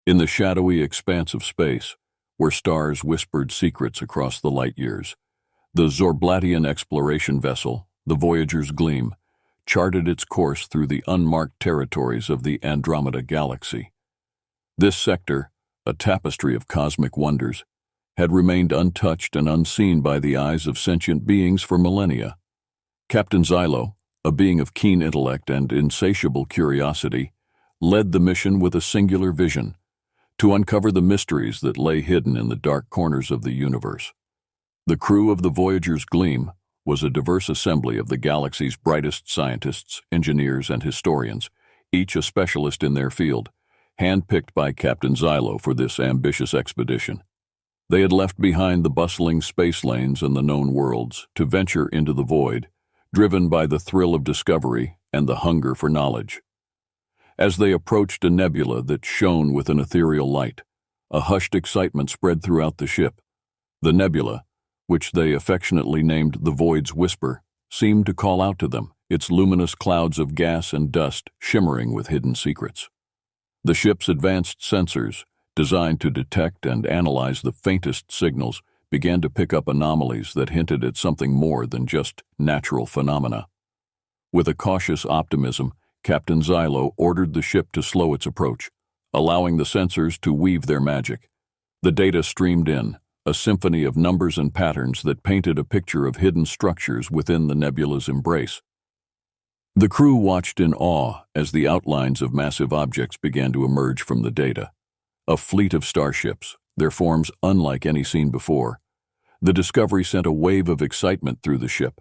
In the shadowy expanse of space, where stars whispered secrets across the light years, the Zorblatian exploration vessel, the Voyager's Gleam, charted its course through the unmarked territories of the Andromeda Galaxy. This sector, a tapestry of cosmic wonders, had remained untouched and unseen by the eyes of sentient beings for millennia. Captain Xylo, a being of keen intellect and insatiable curiosity, led the mission with a singular vision: to uncover the mysteries that lay hidden in the dark corners of the universe. The crew of the Voyager's Gleam was a diverse assembly of the galaxy's brightest scientists, engineers, and historians, each a specialist in their field, handpicked by Captain Xylo for this ambitious expedition. They had left behind the bustling space lanes and the known worlds to venture into the void, driven by the thrill of discovery and the hunger for knowledge. As they approached a nebula that shone with an ethereal light, a hushed excitement spread throughout the ship. The nebula, which they affectionately named the Void's Whisper, seemed to call out to them, its luminous clouds of gas and dust shimmering with hidden secrets. The ship's advanced sensors, designed to detect and analyze the faintest signals, began to pick up anomalies that hinted at something more than just natural phenomena. With a cautious optimism, Captain Xylo ordered the ship to slow its approach, allowing the sensors to weave their magic. The data streamed in, a symphony of numbers and patterns that painted a picture of hidden structures within the nebula's embrace. The crew watched in awe as the outlines of massive objects began to emerge from the data. A fleet of starships, their forms unlike any seen before. The discovery sent a wave of excitement through the ship.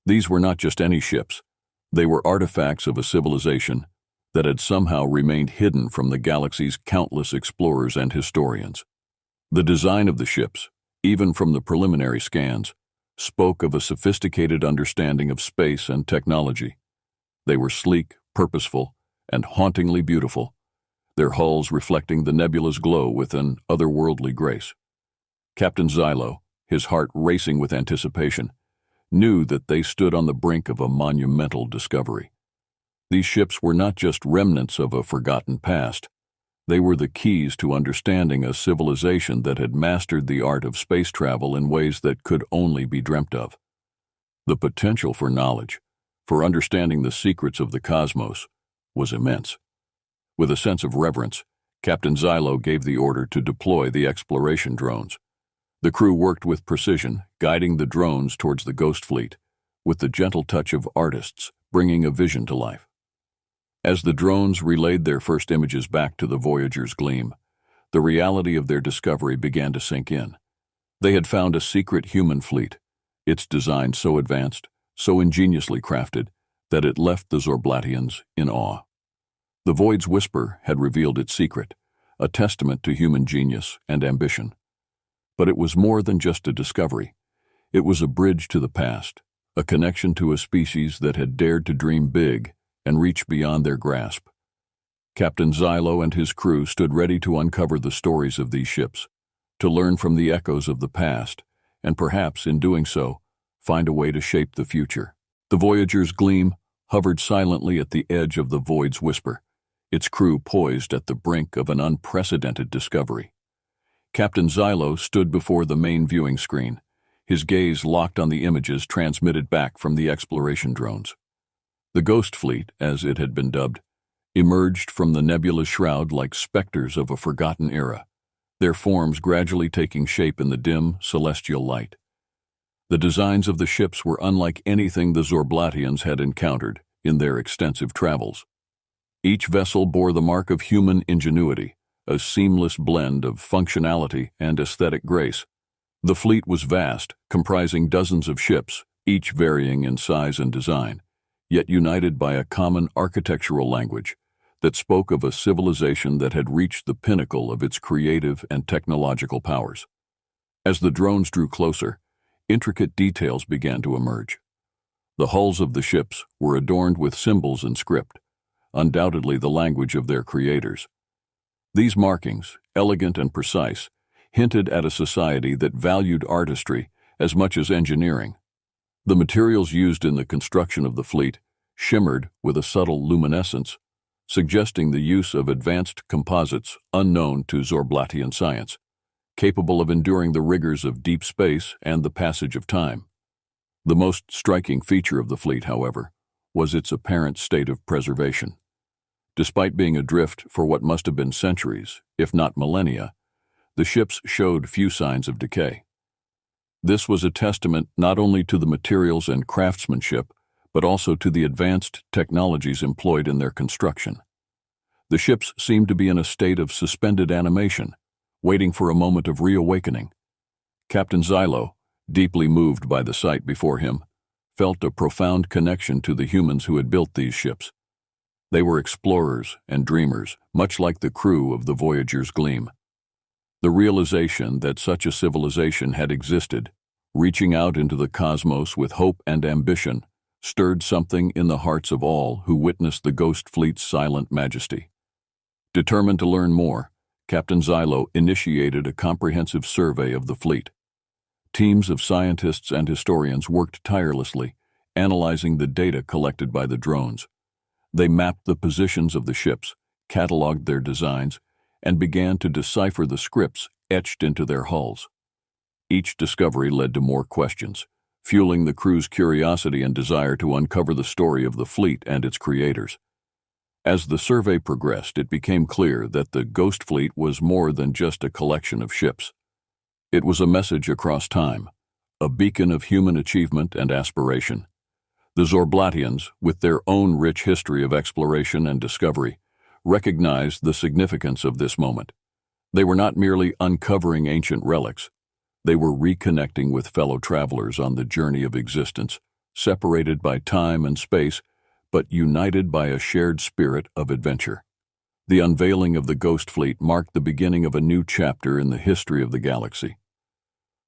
These were not just any ships. They were artifacts of a civilization that had somehow remained hidden from the galaxy's countless explorers and historians. The design of the ships, even from the preliminary scans, spoke of a sophisticated understanding of space and technology. They were sleek, purposeful, and hauntingly beautiful, their hulls reflecting the nebula's glow with an otherworldly grace. Captain Xylo, his heart racing with anticipation, knew that they stood on the brink of a monumental discovery. These ships were not just remnants of a forgotten past. They were the keys to understanding a civilization that had mastered the art of space travel in ways that could only be dreamt of. The potential for knowledge, for understanding the secrets of the cosmos, was immense. With a sense of reverence, Captain Xylo gave the order to deploy the exploration drones. The crew worked with precision, guiding the drones towards the Ghost Fleet, with the gentle touch of artists bringing a vision to life. As the drones relayed their first images back to the Voyager's Gleam, the reality of their discovery began to sink in. They had found a secret human fleet, its design so advanced, so ingeniously crafted, that it left the Zorblatians in awe. The Void's Whisper had revealed its secret, a testament to human genius and ambition. But it was more than just a discovery. It was a bridge to the past, a connection to a species that had dared to dream big and reach beyond their grasp. Captain Xylo and his crew stood ready to uncover the stories of these ships, to learn from the echoes of the past, and perhaps, in doing so, find a way to shape the future. The Voyager's Gleam hovered silently at the edge of the Void's Whisper, its crew poised at the brink of an unprecedented discovery. Captain Xylo stood before the main viewing screen, his gaze locked on the images transmitted back from the exploration drones. The Ghost Fleet, as it had been dubbed, emerged from the nebula's shroud like specters of a forgotten era, their forms gradually taking shape in the dim, celestial light. The designs of the ships were unlike anything the Zorblatians had encountered in their extensive travels. Each vessel bore the mark of human ingenuity, a seamless blend of functionality and aesthetic grace. The fleet was vast, comprising dozens of ships, each varying in size and design, yet united by a common architectural language that spoke of a civilization that had reached the pinnacle of its creative and technological powers. As the drones drew closer, intricate details began to emerge. The hulls of the ships were adorned with symbols and script, undoubtedly the language of their creators. These markings, elegant and precise, hinted at a society that valued artistry as much as engineering. The materials used in the construction of the fleet shimmered with a subtle luminescence, suggesting the use of advanced composites unknown to Zorblatian science, capable of enduring the rigors of deep space and the passage of time. The most striking feature of the fleet, however, was its apparent state of preservation. Despite being adrift for what must have been centuries, if not millennia, the ships showed few signs of decay. This was a testament not only to the materials and craftsmanship, but also to the advanced technologies employed in their construction. The ships seemed to be in a state of suspended animation, waiting for a moment of reawakening. Captain Xylo, deeply moved by the sight before him, felt a profound connection to the humans who had built these ships. They were explorers and dreamers, much like the crew of the Voyager's Gleam. The realization that such a civilization had existed, reaching out into the cosmos with hope and ambition, stirred something in the hearts of all who witnessed the Ghost Fleet's silent majesty. Determined to learn more, Captain Xylo initiated a comprehensive survey of the fleet. Teams of scientists and historians worked tirelessly, analyzing the data collected by the drones. They mapped the positions of the ships, cataloged their designs, and began to decipher the scripts etched into their hulls. Each discovery led to more questions, fueling the crew's curiosity and desire to uncover the story of the fleet and its creators. As the survey progressed, it became clear that the Ghost Fleet was more than just a collection of ships. It was a message across time, a beacon of human achievement and aspiration. The Zorblatians, with their own rich history of exploration and discovery, recognized the significance of this moment. They were not merely uncovering ancient relics. They were reconnecting with fellow travelers on the journey of existence, separated by time and space, but united by a shared spirit of adventure. The unveiling of the Ghost Fleet marked the beginning of a new chapter in the history of the galaxy.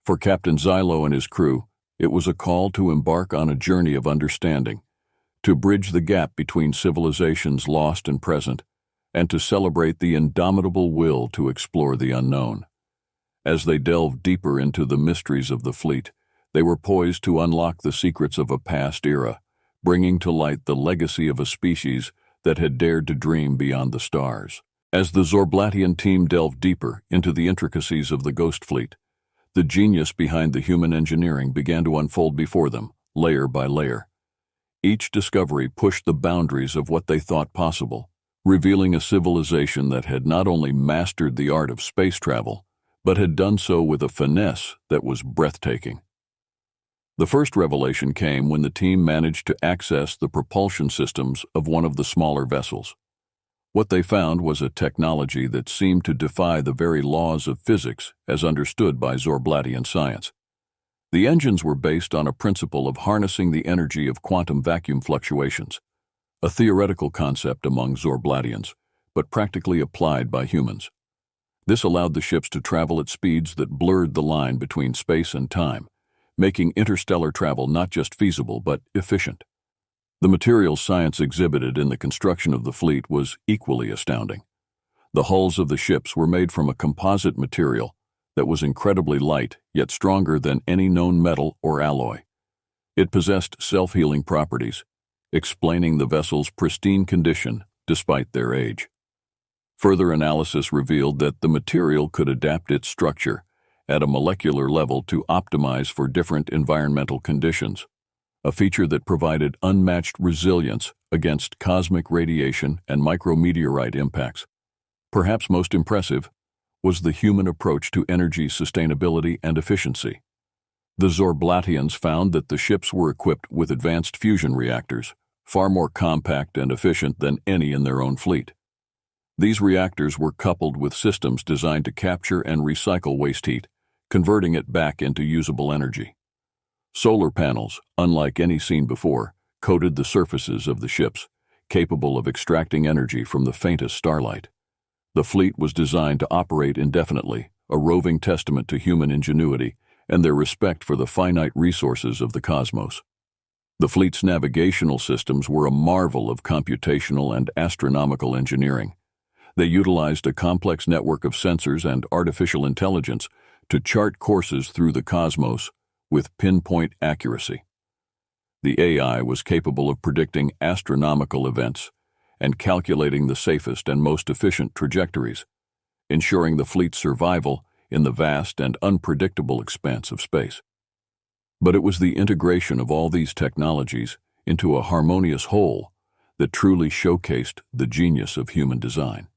For Captain Xylo and his crew, it was a call to embark on a journey of understanding, to bridge the gap between civilizations lost and present, and to celebrate the indomitable will to explore the unknown. As they delved deeper into the mysteries of the fleet, they were poised to unlock the secrets of a past era, bringing to light the legacy of a species that had dared to dream beyond the stars. As the Zorblatian team delved deeper into the intricacies of the Ghost Fleet, the genius behind the human engineering began to unfold before them, layer by layer. Each discovery pushed the boundaries of what they thought possible, revealing a civilization that had not only mastered the art of space travel, but had done so with a finesse that was breathtaking. The first revelation came when the team managed to access the propulsion systems of one of the smaller vessels. What they found was a technology that seemed to defy the very laws of physics as understood by Zorblatian science. The engines were based on a principle of harnessing the energy of quantum vacuum fluctuations, a theoretical concept among Zorblatians, but practically applied by humans. This allowed the ships to travel at speeds that blurred the line between space and time, making interstellar travel not just feasible but efficient. The materials science exhibited in the construction of the fleet was equally astounding. The hulls of the ships were made from a composite material that was incredibly light yet stronger than any known metal or alloy. It possessed self-healing properties, explaining the vessel's pristine condition despite their age. Further analysis revealed that the material could adapt its structure at a molecular level to optimize for different environmental conditions, a feature that provided unmatched resilience against cosmic radiation and micrometeorite impacts. Perhaps most impressive was the human approach to energy sustainability and efficiency. The Zorblatians found that the ships were equipped with advanced fusion reactors, far more compact and efficient than any in their own fleet. These reactors were coupled with systems designed to capture and recycle waste heat, converting it back into usable energy. Solar panels, unlike any seen before, coated the surfaces of the ships, capable of extracting energy from the faintest starlight. The fleet was designed to operate indefinitely, a roving testament to human ingenuity and their respect for the finite resources of the cosmos. The fleet's navigational systems were a marvel of computational and astronomical engineering. They utilized a complex network of sensors and artificial intelligence to chart courses through the cosmos with pinpoint accuracy. The AI was capable of predicting astronomical events, and calculating the safest and most efficient trajectories, ensuring the fleet's survival in the vast and unpredictable expanse of space. But it was the integration of all these technologies into a harmonious whole that truly showcased the genius of human design.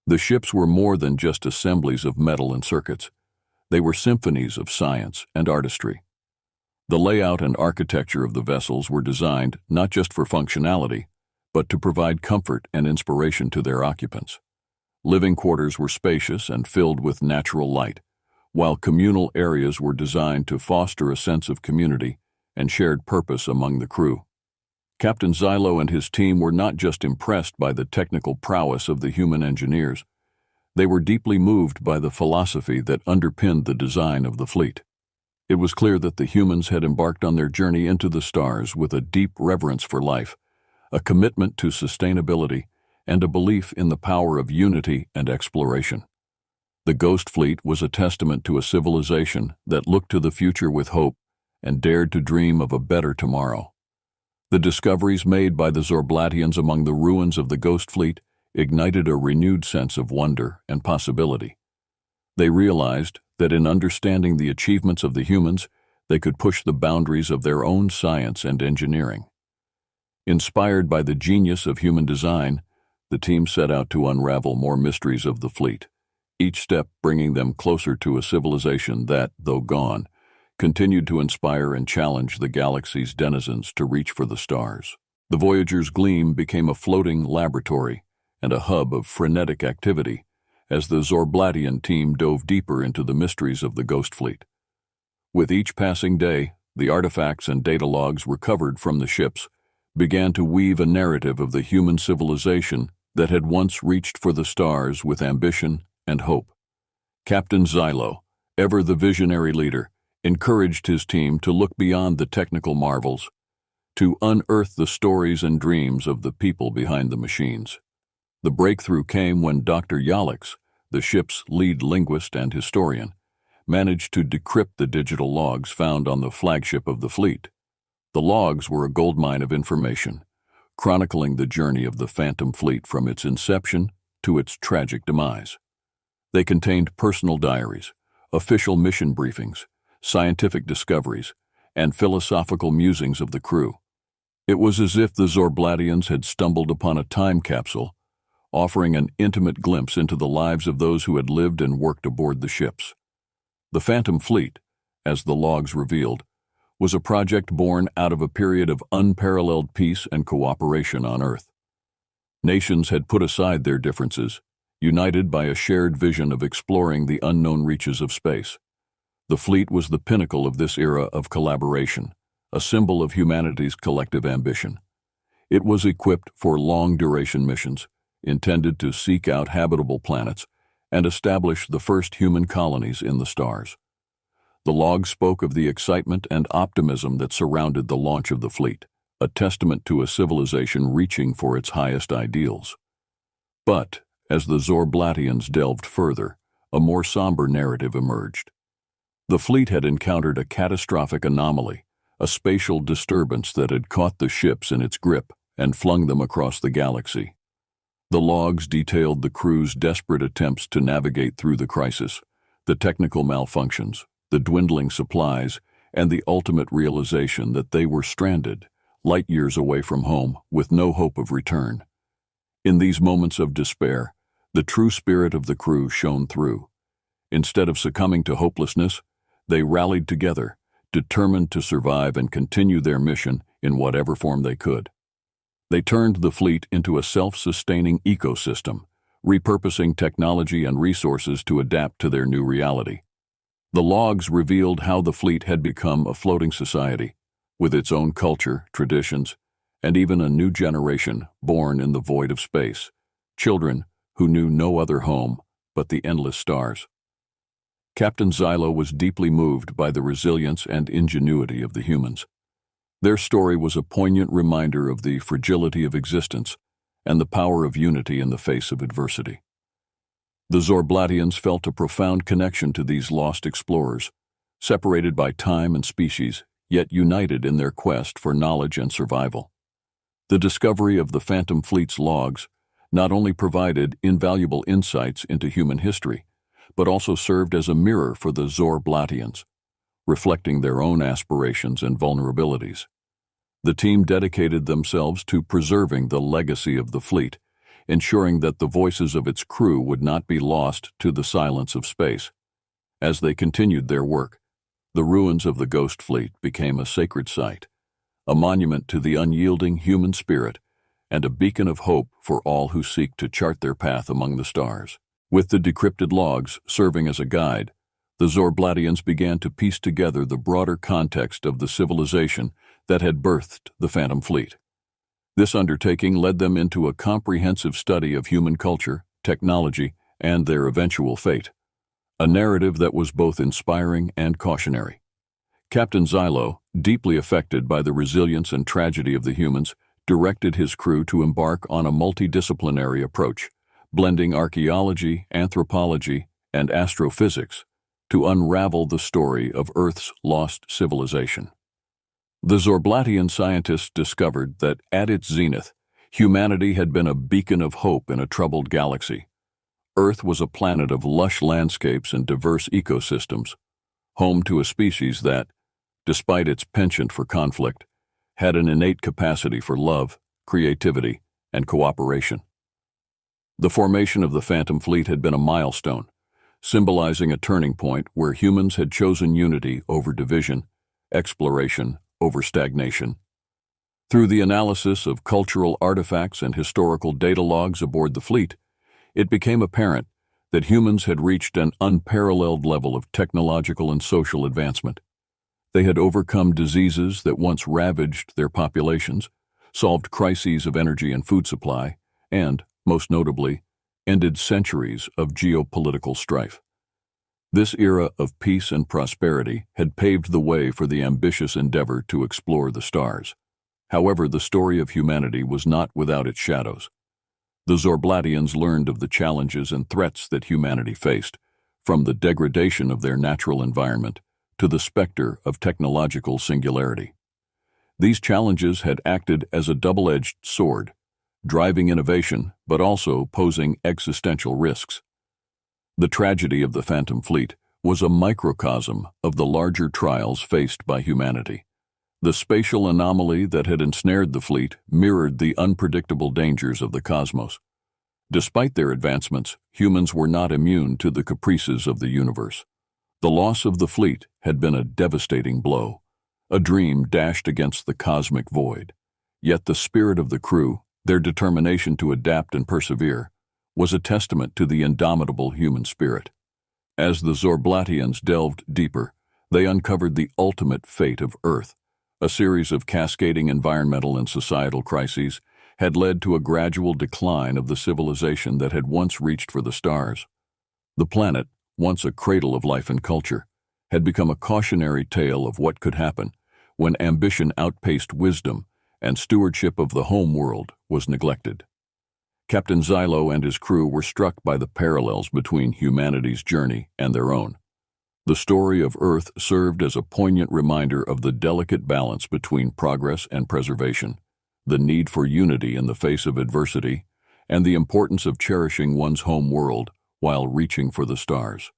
The ships were more than just assemblies of metal and circuits. They were symphonies of science and artistry. The layout and architecture of the vessels were designed not just for functionality, but to provide comfort and inspiration to their occupants. Living quarters were spacious and filled with natural light, while communal areas were designed to foster a sense of community and shared purpose among the crew. Captain Xylo and his team were not just impressed by the technical prowess of the human engineers. They were deeply moved by the philosophy that underpinned the design of the fleet. It was clear that the humans had embarked on their journey into the stars with a deep reverence for life, a commitment to sustainability, and a belief in the power of unity and exploration. The Ghost Fleet was a testament to a civilization that looked to the future with hope and dared to dream of a better tomorrow. The discoveries made by the Zorblatians among the ruins of the Ghost Fleet ignited a renewed sense of wonder and possibility. They realized that in understanding the achievements of the humans, they could push the boundaries of their own science and engineering. Inspired by the genius of human design, the team set out to unravel more mysteries of the fleet, each step bringing them closer to a civilization that, though gone, continued to inspire and challenge the galaxy's denizens to reach for the stars. The Voyager's gleam became a floating laboratory and a hub of frenetic activity as the Zorblatian team dove deeper into the mysteries of the Ghost Fleet. With each passing day, the artifacts and data logs recovered from the ships began to weave a narrative of the human civilization that had once reached for the stars with ambition and hope. Captain Xylo, ever the visionary leader, encouraged his team to look beyond the technical marvels, to unearth the stories and dreams of the people behind the machines. The breakthrough came when Dr. Yalix, the ship's lead linguist and historian, managed to decrypt the digital logs found on the flagship of the fleet. The logs were a goldmine of information, chronicling the journey of the Phantom Fleet from its inception to its tragic demise. They contained personal diaries, official mission briefings, scientific discoveries, and philosophical musings of the crew. It was as if the Zorblatians had stumbled upon a time capsule, offering an intimate glimpse into the lives of those who had lived and worked aboard the ships. The Phantom Fleet, as the logs revealed, was a project born out of a period of unparalleled peace and cooperation on Earth. Nations had put aside their differences, united by a shared vision of exploring the unknown reaches of space. The fleet was the pinnacle of this era of collaboration, a symbol of humanity's collective ambition. It was equipped for long-duration missions, intended to seek out habitable planets and establish the first human colonies in the stars. The log spoke of the excitement and optimism that surrounded the launch of the fleet, a testament to a civilization reaching for its highest ideals. But, as the Zorblatians delved further, a more somber narrative emerged. The fleet had encountered a catastrophic anomaly, a spatial disturbance that had caught the ships in its grip and flung them across the galaxy. The logs detailed the crew's desperate attempts to navigate through the crisis, the technical malfunctions, the dwindling supplies, and the ultimate realization that they were stranded, light years away from home, with no hope of return. In these moments of despair, the true spirit of the crew shone through. Instead of succumbing to hopelessness, they rallied together, determined to survive and continue their mission in whatever form they could. They turned the fleet into a self-sustaining ecosystem, repurposing technology and resources to adapt to their new reality. The logs revealed how the fleet had become a floating society, with its own culture, traditions, and even a new generation born in the void of space, children who knew no other home but the endless stars. Captain Xylo was deeply moved by the resilience and ingenuity of the humans. Their story was a poignant reminder of the fragility of existence and the power of unity in the face of adversity. The Zorblatians felt a profound connection to these lost explorers, separated by time and species, yet united in their quest for knowledge and survival. The discovery of the Phantom Fleet's logs not only provided invaluable insights into human history, but also served as a mirror for the Zorblatians, reflecting their own aspirations and vulnerabilities. The team dedicated themselves to preserving the legacy of the fleet, ensuring that the voices of its crew would not be lost to the silence of space. As they continued their work, the ruins of the Ghost Fleet became a sacred site, a monument to the unyielding human spirit, and a beacon of hope for all who seek to chart their path among the stars. With the decrypted logs serving as a guide, the Zorblatians began to piece together the broader context of the civilization that had birthed the Phantom Fleet. This undertaking led them into a comprehensive study of human culture, technology, and their eventual fate, a narrative that was both inspiring and cautionary. Captain Xylo, deeply affected by the resilience and tragedy of the humans, directed his crew to embark on a multidisciplinary approach, blending archaeology, anthropology, and astrophysics to unravel the story of Earth's lost civilization. The Zorblatian scientists discovered that, at its zenith, humanity had been a beacon of hope in a troubled galaxy. Earth was a planet of lush landscapes and diverse ecosystems, home to a species that, despite its penchant for conflict, had an innate capacity for love, creativity, and cooperation. The formation of the Phantom Fleet had been a milestone, symbolizing a turning point where humans had chosen unity over division, exploration over stagnation. Through the analysis of cultural artifacts and historical data logs aboard the fleet, it became apparent that humans had reached an unparalleled level of technological and social advancement. They had overcome diseases that once ravaged their populations, solved crises of energy and food supply, and, most notably, ended centuries of geopolitical strife. This era of peace and prosperity had paved the way for the ambitious endeavor to explore the stars. However, the story of humanity was not without its shadows. The Zorblatians learned of the challenges and threats that humanity faced, from the degradation of their natural environment to the specter of technological singularity. These challenges had acted as a double-edged sword, driving innovation but also posing existential risks. The tragedy of the Phantom Fleet was a microcosm of the larger trials faced by humanity. The spatial anomaly that had ensnared the fleet mirrored the unpredictable dangers of the cosmos. Despite their advancements, humans were not immune to the caprices of the universe. The loss of the fleet had been a devastating blow, a dream dashed against the cosmic void. Yet the spirit of the crew, their determination to adapt and persevere, was a testament to the indomitable human spirit. As the Zorblatians delved deeper, they uncovered the ultimate fate of Earth. A series of cascading environmental and societal crises had led to a gradual decline of the civilization that had once reached for the stars. The planet, once a cradle of life and culture, had become a cautionary tale of what could happen when ambition outpaced wisdom and stewardship of the home world was neglected. Captain Xylo and his crew were struck by the parallels between humanity's journey and their own. The story of Earth served as a poignant reminder of the delicate balance between progress and preservation, the need for unity in the face of adversity, and the importance of cherishing one's home world while reaching for the stars.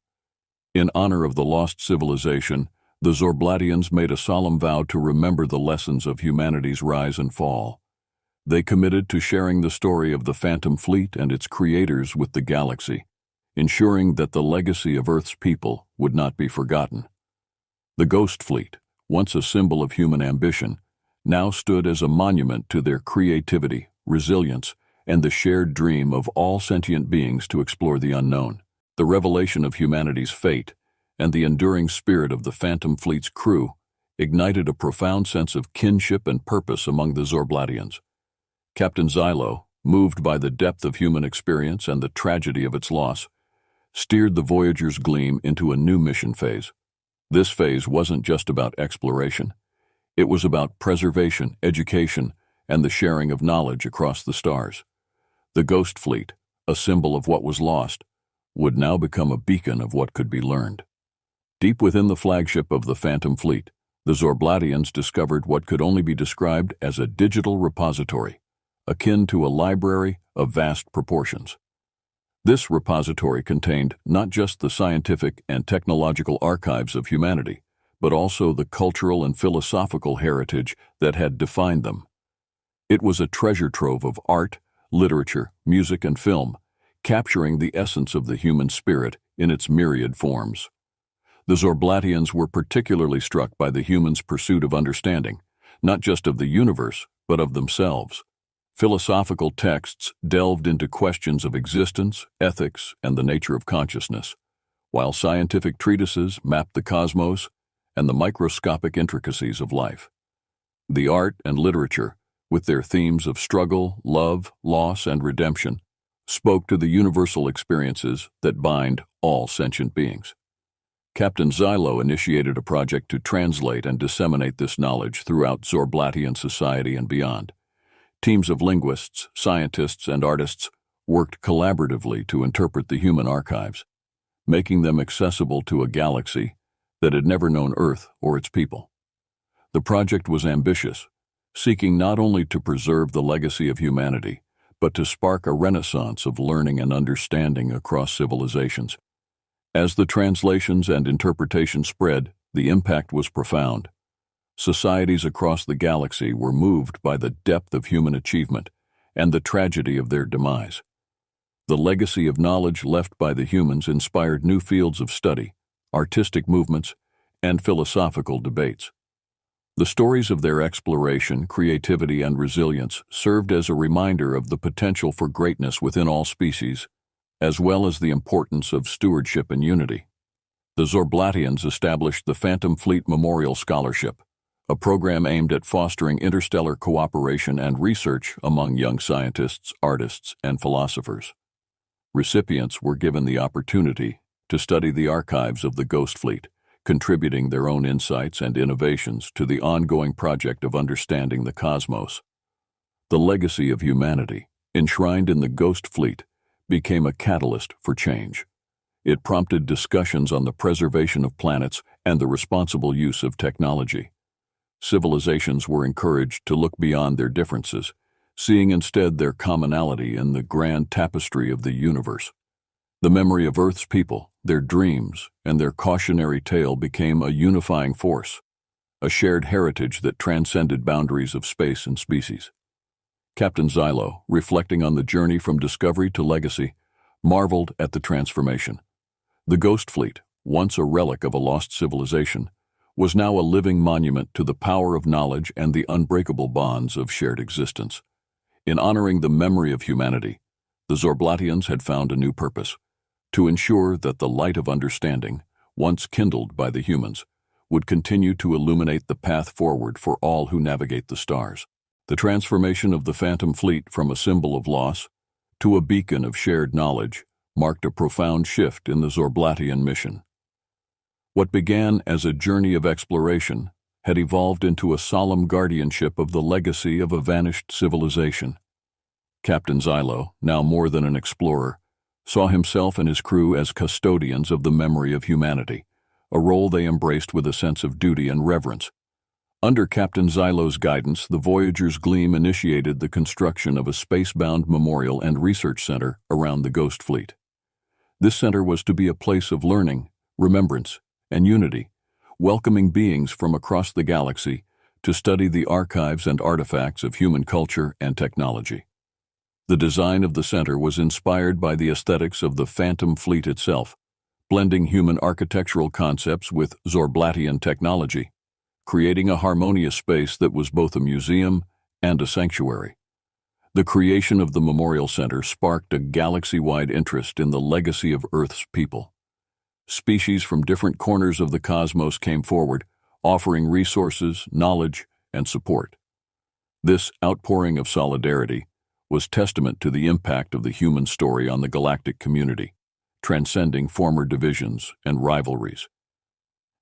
In honor of the lost civilization, the Zorblatians made a solemn vow to remember the lessons of humanity's rise and fall. They committed to sharing the story of the Phantom Fleet and its creators with the galaxy, ensuring that the legacy of Earth's people would not be forgotten. The Ghost Fleet, once a symbol of human ambition, now stood as a monument to their creativity, resilience, and the shared dream of all sentient beings to explore the unknown. The revelation of humanity's fate and the enduring spirit of the Phantom Fleet's crew ignited a profound sense of kinship and purpose among the Zorblatians. Captain Xylo, moved by the depth of human experience and the tragedy of its loss, steered the Voyager's Gleam into a new mission phase. This phase wasn't just about exploration. It was about preservation, education, and the sharing of knowledge across the stars. The Ghost Fleet, a symbol of what was lost, would now become a beacon of what could be learned. Deep within the flagship of the Phantom Fleet, the Zorblatians discovered what could only be described as a digital repository, akin to a library of vast proportions. This repository contained not just the scientific and technological archives of humanity, but also the cultural and philosophical heritage that had defined them. It was a treasure trove of art, literature, music, and film, capturing the essence of the human spirit in its myriad forms. The Zorblatians were particularly struck by the humans' pursuit of understanding, not just of the universe, but of themselves. Philosophical texts delved into questions of existence, ethics, and the nature of consciousness, while scientific treatises mapped the cosmos and the microscopic intricacies of life. The art and literature, with their themes of struggle, love, loss, and redemption, spoke to the universal experiences that bind all sentient beings. Captain Xylo initiated a project to translate and disseminate this knowledge throughout Zorblatian society and beyond. Teams of linguists, scientists, and artists worked collaboratively to interpret the human archives, making them accessible to a galaxy that had never known Earth or its people. The project was ambitious, seeking not only to preserve the legacy of humanity, but to spark a renaissance of learning and understanding across civilizations. As the translations and interpretation spread, the impact was profound. Societies across the galaxy were moved by the depth of human achievement and the tragedy of their demise. The legacy of knowledge left by the humans inspired new fields of study, artistic movements, and philosophical debates. The stories of their exploration, creativity, and resilience served as a reminder of the potential for greatness within all species, as well as the importance of stewardship and unity. The Zorblatians established the Phantom Fleet Memorial Scholarship, a program aimed at fostering interstellar cooperation and research among young scientists, artists, and philosophers. Recipients were given the opportunity to study the archives of the Ghost Fleet, contributing their own insights and innovations to the ongoing project of understanding the cosmos. The legacy of humanity, enshrined in the Ghost Fleet, became a catalyst for change. It prompted discussions on the preservation of planets and the responsible use of technology. Civilizations were encouraged to look beyond their differences, seeing instead their commonality in the grand tapestry of the universe. The memory of Earth's people, their dreams, and their cautionary tale became a unifying force, a shared heritage that transcended boundaries of space and species. Captain Xylo, reflecting on the journey from discovery to legacy, marveled at the transformation. The Ghost Fleet, once a relic of a lost civilization, was now a living monument to the power of knowledge and the unbreakable bonds of shared existence. In honoring the memory of humanity, the Zorblatians had found a new purpose: to ensure that the light of understanding, once kindled by the humans, would continue to illuminate the path forward for all who navigate the stars. The transformation of the Phantom Fleet from a symbol of loss to a beacon of shared knowledge marked a profound shift in the Zorblatian mission. What began as a journey of exploration had evolved into a solemn guardianship of the legacy of a vanished civilization. Captain Xylo, now more than an explorer, saw himself and his crew as custodians of the memory of humanity, a role they embraced with a sense of duty and reverence. Under Captain Xylo's guidance, the Voyager's Gleam initiated the construction of a space-bound memorial and research center around the Ghost Fleet. This center was to be a place of learning, remembrance, and unity, welcoming beings from across the galaxy to study the archives and artifacts of human culture and technology. The design of the center was inspired by the aesthetics of the Phantom Fleet itself, blending human architectural concepts with Zorblatian technology, creating a harmonious space that was both a museum and a sanctuary. The creation of the Memorial Center sparked a galaxy-wide interest in the legacy of Earth's people. Species from different corners of the cosmos came forward, offering resources, knowledge, and support. This outpouring of solidarity was testament to the impact of the human story on the galactic community, transcending former divisions and rivalries.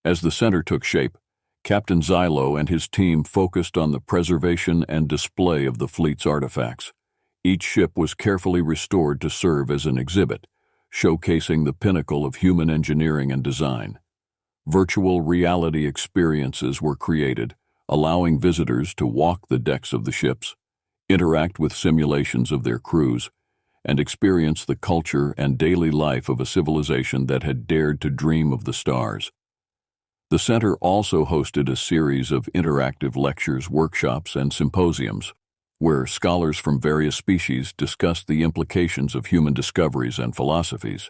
As the center took shape, Captain Xylo and his team focused on the preservation and display of the fleet's artifacts. Each ship was carefully restored to serve as an exhibit, showcasing the pinnacle of human engineering and design. Virtual reality experiences were created, allowing visitors to walk the decks of the ships, interact with simulations of their crews, and experience the culture and daily life of a civilization that had dared to dream of the stars. The center also hosted a series of interactive lectures, workshops, and symposiums, where scholars from various species discussed the implications of human discoveries and philosophies.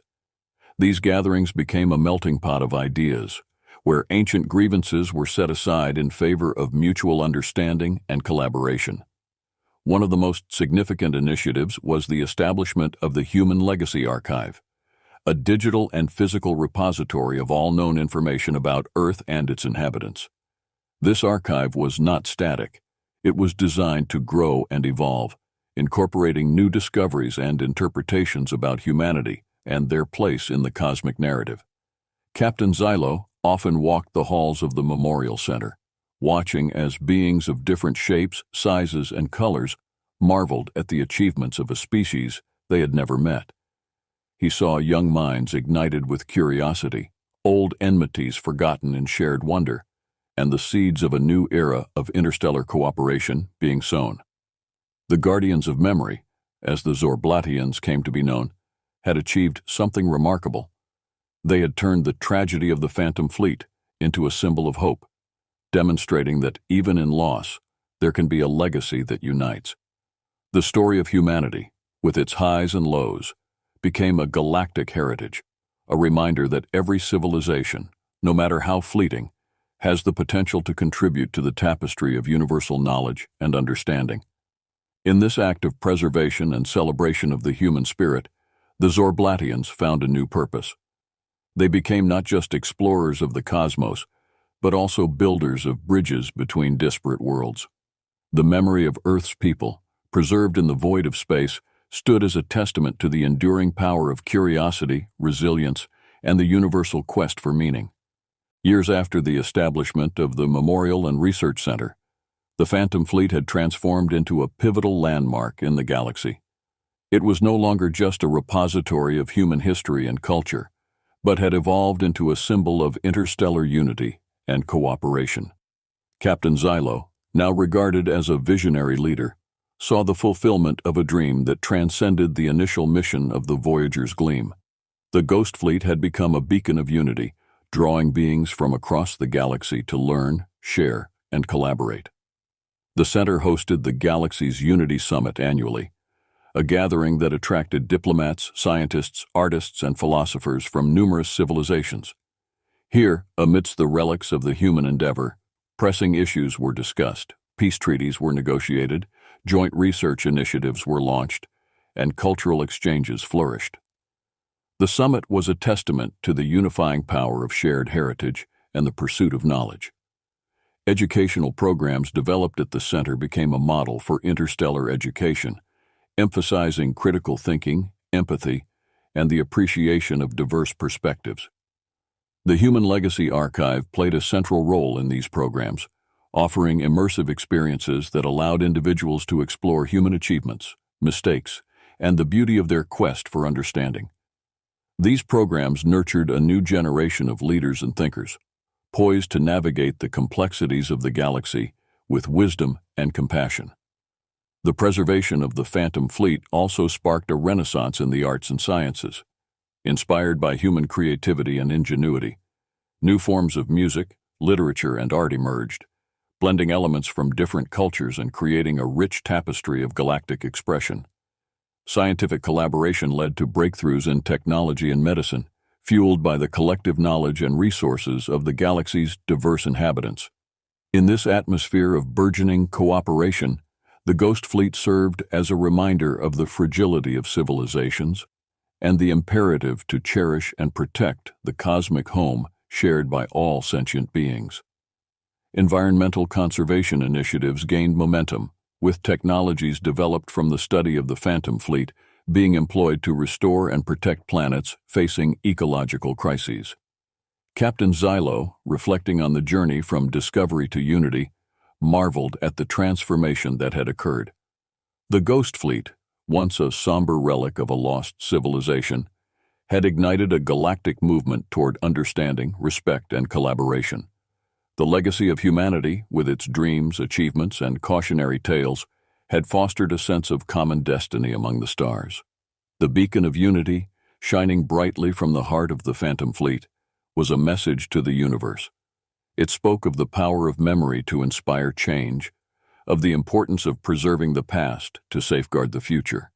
These gatherings became a melting pot of ideas, where ancient grievances were set aside in favor of mutual understanding and collaboration. One of the most significant initiatives was the establishment of the Human Legacy Archive, a digital and physical repository of all known information about Earth and its inhabitants. This archive was not static. It was designed to grow and evolve, incorporating new discoveries and interpretations about humanity and their place in the cosmic narrative. Captain Xylo often walked the halls of the Memorial Center, watching as beings of different shapes, sizes, and colors marveled at the achievements of a species they had never met. He saw young minds ignited with curiosity, old enmities forgotten in shared wonder, and the seeds of a new era of interstellar cooperation being sown. The Guardians of Memory, as the Zorblatians came to be known, had achieved something remarkable. They had turned the tragedy of the Phantom Fleet into a symbol of hope, demonstrating that even in loss, there can be a legacy that unites. The story of humanity, with its highs and lows, became a galactic heritage, a reminder that every civilization, no matter how fleeting, has the potential to contribute to the tapestry of universal knowledge and understanding. In this act of preservation and celebration of the human spirit, the Zorblatians found a new purpose. They became not just explorers of the cosmos, but also builders of bridges between disparate worlds. The memory of Earth's people, preserved in the void of space, stood as a testament to the enduring power of curiosity, resilience, and the universal quest for meaning. Years after the establishment of the Memorial and Research Center, the Phantom Fleet had transformed into a pivotal landmark in the galaxy. It was no longer just a repository of human history and culture, but had evolved into a symbol of interstellar unity and cooperation. Captain Xylo, now regarded as a visionary leader, saw the fulfillment of a dream that transcended the initial mission of the Voyager's gleam. The Ghost Fleet had become a beacon of unity, drawing beings from across the galaxy to learn, share, and collaborate. The center hosted the galaxy's Unity Summit annually, a gathering that attracted diplomats, scientists, artists, and philosophers from numerous civilizations. Here, amidst the relics of the human endeavor, pressing issues were discussed, peace treaties were negotiated, joint research initiatives were launched, and cultural exchanges flourished. The summit was a testament to the unifying power of shared heritage and the pursuit of knowledge. Educational programs developed at the center became a model for interstellar education, emphasizing critical thinking, empathy, and the appreciation of diverse perspectives. The Human Legacy Archive played a central role in these programs, offering immersive experiences that allowed individuals to explore human achievements, mistakes, and the beauty of their quest for understanding. These programs nurtured a new generation of leaders and thinkers, poised to navigate the complexities of the galaxy with wisdom and compassion. The preservation of the Phantom Fleet also sparked a renaissance in the arts and sciences. Inspired by human creativity and ingenuity, new forms of music, literature, and art emerged, blending elements from different cultures and creating a rich tapestry of galactic expression. Scientific collaboration led to breakthroughs in technology and medicine, fueled by the collective knowledge and resources of the galaxy's diverse inhabitants. In this atmosphere of burgeoning cooperation, the Ghost Fleet served as a reminder of the fragility of civilizations and the imperative to cherish and protect the cosmic home shared by all sentient beings. Environmental conservation initiatives gained momentum, with technologies developed from the study of the Phantom Fleet being employed to restore and protect planets facing ecological crises. Captain Xylo, reflecting on the journey from discovery to unity, marveled at the transformation that had occurred. The Ghost Fleet, once a somber relic of a lost civilization, had ignited a galactic movement toward understanding, respect, and collaboration. The legacy of humanity, with its dreams, achievements, and cautionary tales, had fostered a sense of common destiny among the stars. The beacon of unity, shining brightly from the heart of the Phantom Fleet, was a message to the universe. It spoke of the power of memory to inspire change, of the importance of preserving the past to safeguard the future,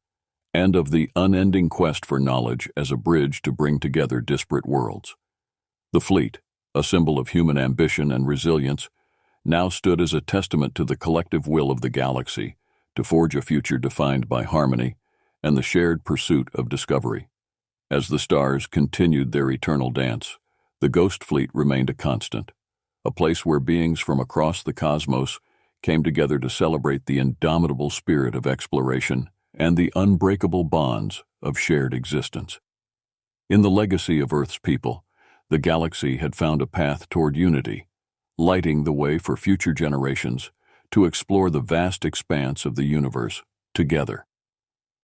and of the unending quest for knowledge as a bridge to bring together disparate worlds. The fleet, a symbol of human ambition and resilience, now stood as a testament to the collective will of the galaxy to forge a future defined by harmony and the shared pursuit of discovery. As the stars continued their eternal dance, the Ghost Fleet remained a constant, a place where beings from across the cosmos came together to celebrate the indomitable spirit of exploration and the unbreakable bonds of shared existence. In the legacy of Earth's people, the galaxy had found a path toward unity, lighting the way for future generations to explore the vast expanse of the universe together.